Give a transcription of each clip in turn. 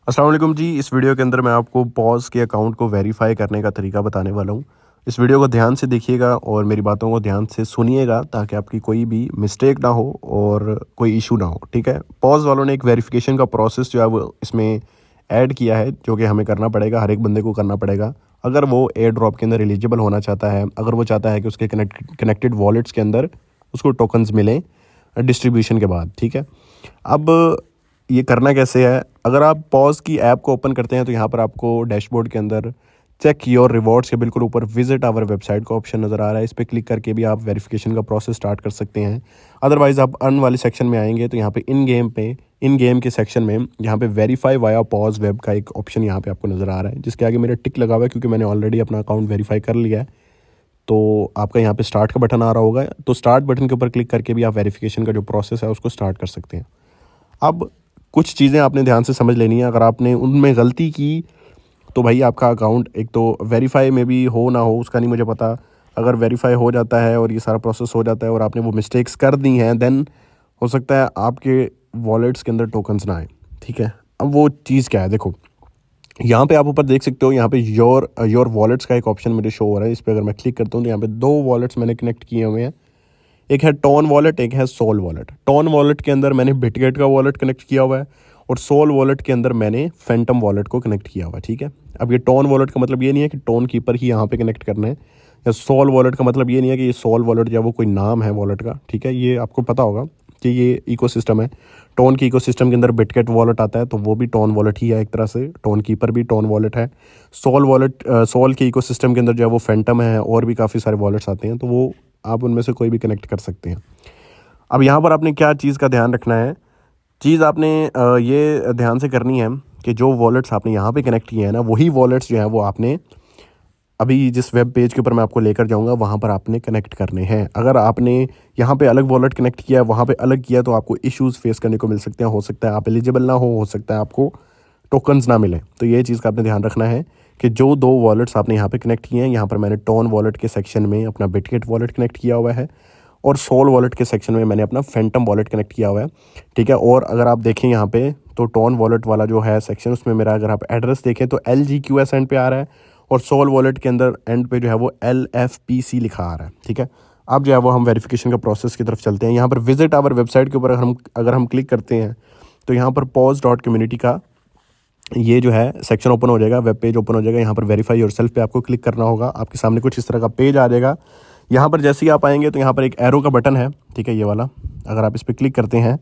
अस्सलाम वालेकुम जी। इस वीडियो के अंदर मैं आपको पॉज के अकाउंट को वेरीफाई करने का तरीका बताने वाला हूँ। इस वीडियो को ध्यान से देखिएगा और मेरी बातों को ध्यान से सुनिएगा ताकि आपकी कोई भी मिस्टेक ना हो और कोई इशू ना हो। ठीक है, पॉज वालों ने एक वेरिफिकेशन का प्रोसेस जो है वो इसमें ऐड किया है, जो कि हमें करना पड़ेगा, हर एक बंदे को करना पड़ेगा अगर वो एयर ड्रॉप के अंदर एलिजिबल होना चाहता है, अगर वो चाहता है कि उसके कनेक्टेड वॉलेट्स के अंदर उसको टोकन्स मिलें डिस्ट्रीब्यूशन के बाद। ठीक है, अब ये करना कैसे है? अगर आप पॉज की ऐप को ओपन करते हैं तो यहाँ पर आपको डैशबोर्ड के अंदर चेक योर रिवॉर्ड्स के बिल्कुल ऊपर विजिट आवर वेबसाइट का ऑप्शन नज़र आ रहा है। इस पर क्लिक करके भी आप वेरिफिकेशन का प्रोसेस स्टार्ट कर सकते हैं। अदरवाइज़ आप अर्न वाले सेक्शन में आएंगे तो यहाँ पे इन गेम के सेक्शन में यहाँ पे वेरीफाई वाया पॉज वेब का एक ऑप्शन यहाँ पे आपको नज़र आ रहा है, जिसके आगे मेरा टिक लगा हुआ है क्योंकि मैंने ऑलरेडी अपना अकाउंट वेरीफाई कर लिया है। तो आपका यहाँ पे स्टार्ट का बटन आ रहा होगा, तो स्टार्ट बटन के ऊपर क्लिक करके भी आप वेरिफिकेशन का जो प्रोसेस है उसको स्टार्ट कर सकते हैं। अब कुछ चीज़ें आपने ध्यान से समझ लेनी है। अगर आपने उनमें गलती की तो भाई आपका अकाउंट एक तो वेरीफाई में भी हो ना हो उसका नहीं मुझे पता। अगर वेरीफाई हो जाता है और ये सारा प्रोसेस हो जाता है और आपने वो मिस्टेक्स कर दी हैं, देन हो सकता है आपके वॉलेट्स के अंदर टोकन्स ना आए। ठीक है, अब वो चीज़ क्या है, देखो यहाँ पे आप ऊपर देख सकते हो, यहाँ पे योर वॉलेट्स का एक ऑप्शन मुझे शो हो रहा है। इस पर अगर मैं क्लिक करता हूँ तो यहाँ पे दो वॉलेट्स मैंने कनेक्ट किए हुए हैं, एक है टोन वॉलेट, एक है सोल वॉलेट। टोन वॉलेट के अंदर मैंने बिटगेट का वॉलेट कनेक्ट किया हुआ है और सोल वॉलेट के अंदर मैंने फैंटम वॉलेट को कनेक्ट किया हुआ है। ठीक है, अब ये टोन वॉलेट का मतलब ये नहीं है कि टोन कीपर ही यहाँ पे कनेक्ट करना है, या सोल वॉलेट का मतलब ये नहीं है कि ये सोल वॉलेट या वो कोई नाम है वॉलेट का। ठीक है, ये आपको पता होगा कि ये इकोसिस्टम है। टोन की इकोसिस्टम के अंदर बिटगेट वॉलेट आता है तो वो भी टोन वॉलेट ही है एक तरह से, टोन कीपर भी टोन वॉलेट है। सोल के इकोसिस्टम के अंदर जो है वो फैंटम है और भी काफ़ी सारे वॉलेट्स आते हैं, तो वो आप उनमें से कोई भी कनेक्ट कर सकते हैं। अब यहाँ पर आपने क्या चीज़ का ध्यान रखना है, चीज़ आपने ये ध्यान से करनी है कि जो वॉलेट्स आपने यहाँ पे कनेक्ट किए हैं ना, वही वॉलेट्स जो है वो आपने अभी जिस वेब पेज के ऊपर मैं आपको लेकर जाऊँगा वहाँ पर आपने कनेक्ट करने हैं। अगर आपने यहाँ पे अलग वॉलेट कनेक्ट किया, वहाँ पे अलग किया, तो आपको इश्यूज़ फेस करने को मिल सकते हैं। हो सकता है आप एलिजिबल ना हो सकता है आपको टोकन्स ना मिले। तो ये चीज़ का आपने ध्यान रखना है कि जो दो वॉलेट्स आपने यहाँ पे कनेक्ट किए हैं, यहाँ पर मैंने टोन वॉलेट के सेक्शन में अपना बिटगेट वॉलेट कनेक्ट किया हुआ है और सोल वॉलेट के सेक्शन में मैंने अपना फैंटम वॉलेट कनेक्ट किया हुआ है। ठीक है, और अगर आप देखें यहाँ पे तो टोन वॉलेट वाला जो है सेक्शन, उसमें मेरा अगर आप एड्रेस देखें तो LGQS एंड पे आ रहा है और सोल वॉलेट के अंदर एंड पे जो है वो LFPC लिखा आ रहा है। ठीक है, अब जो है वो हम वेरिफिकेशन का प्रोसेस की तरफ चलते हैं। यहाँ पर विजिट आवर वेबसाइट के ऊपर अगर हम क्लिक करते हैं तो यहाँ पर pause.community का ये जो है सेक्शन ओपन हो जाएगा, वेब पेज ओपन हो जाएगा। यहाँ पर वेरीफाई योरसेल्फ पे आपको क्लिक करना होगा, आपके सामने कुछ इस तरह का पेज आ जाएगा। यहाँ पर जैसे ही आप आएंगे तो यहाँ पर एक एरो का बटन है, ठीक है, ये वाला। अगर आप इस पर क्लिक करते हैं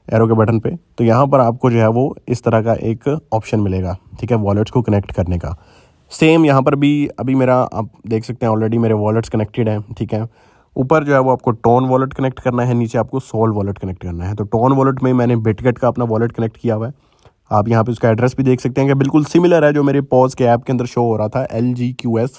एरो के बटन पे तो यहाँ पर आपको जो है वो इस तरह का एक ऑप्शन मिलेगा, ठीक है, वॉलेट्स को कनेक्ट करने का। सेम यहाँ पर भी अभी मेरा आप देख सकते हैं ऑलरेडी मेरे वॉलेट्स कनेक्टेड हैं। ठीक है, ऊपर जो है वो आपको टोन वॉलेट कनेक्ट करना है, नीचे आपको सोल वॉलेट कनेक्ट करना है। तो टोन वॉलेट में मैंने बिटगेट का अपना वॉलेट कनेक्ट किया हुआ है। आप यहाँ पे उसका एड्रेस भी देख सकते हैं कि बिल्कुल सिमिलर है जो मेरे पॉज के ऐप के अंदर शो हो रहा था, LGQS।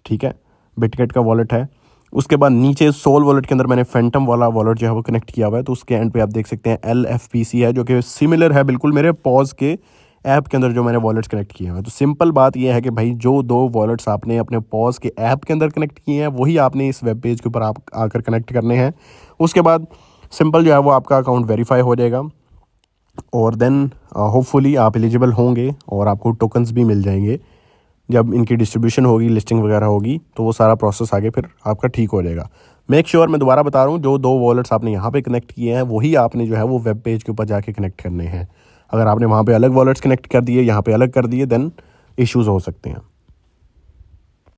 ठीक है, बिटगेट का वॉलेट है। उसके बाद नीचे सोल वॉलेट के अंदर मैंने फैंटम वाला वॉलेट जो है वो कनेक्ट किया हुआ है, तो उसके एंड पे आप देख सकते हैं LFPC है, जो कि सिमिलर है बिल्कुल मेरे पॉज के ऐप के अंदर जो मैंने वॉलेट्स कनेक्ट किए हुए हैं। तो सिंपल बात यह है कि भाई जो दो वॉलेट्स आपने अपने पॉज के ऐप के अंदर कनेक्ट किए हैं वही आपने इस वेब पेज के ऊपर आप आकर कनेक्ट करने हैं। उसके बाद सिंपल जो है वो आपका अकाउंट वेरीफाई हो जाएगा और देन होपफुली आप एलिजिबल होंगे और आपको टोकन्स भी मिल जाएंगे। जब इनकी डिस्ट्रीब्यूशन होगी, लिस्टिंग वगैरह होगी, तो वो सारा प्रोसेस आगे फिर आपका ठीक हो जाएगा। मेक श्योर, मैं दोबारा बता रहा हूँ, जो दो वॉलेट्स आपने यहाँ पे कनेक्ट किए हैं वही आपने जो है वो वेब पेज के ऊपर जाके कनेक्ट करने हैं। अगर आपने वहाँ पे अलग वॉलेट्स कनेक्ट कर दिए, यहाँ पे अलग कर दिए, देन इश्यूज़ हो सकते हैं।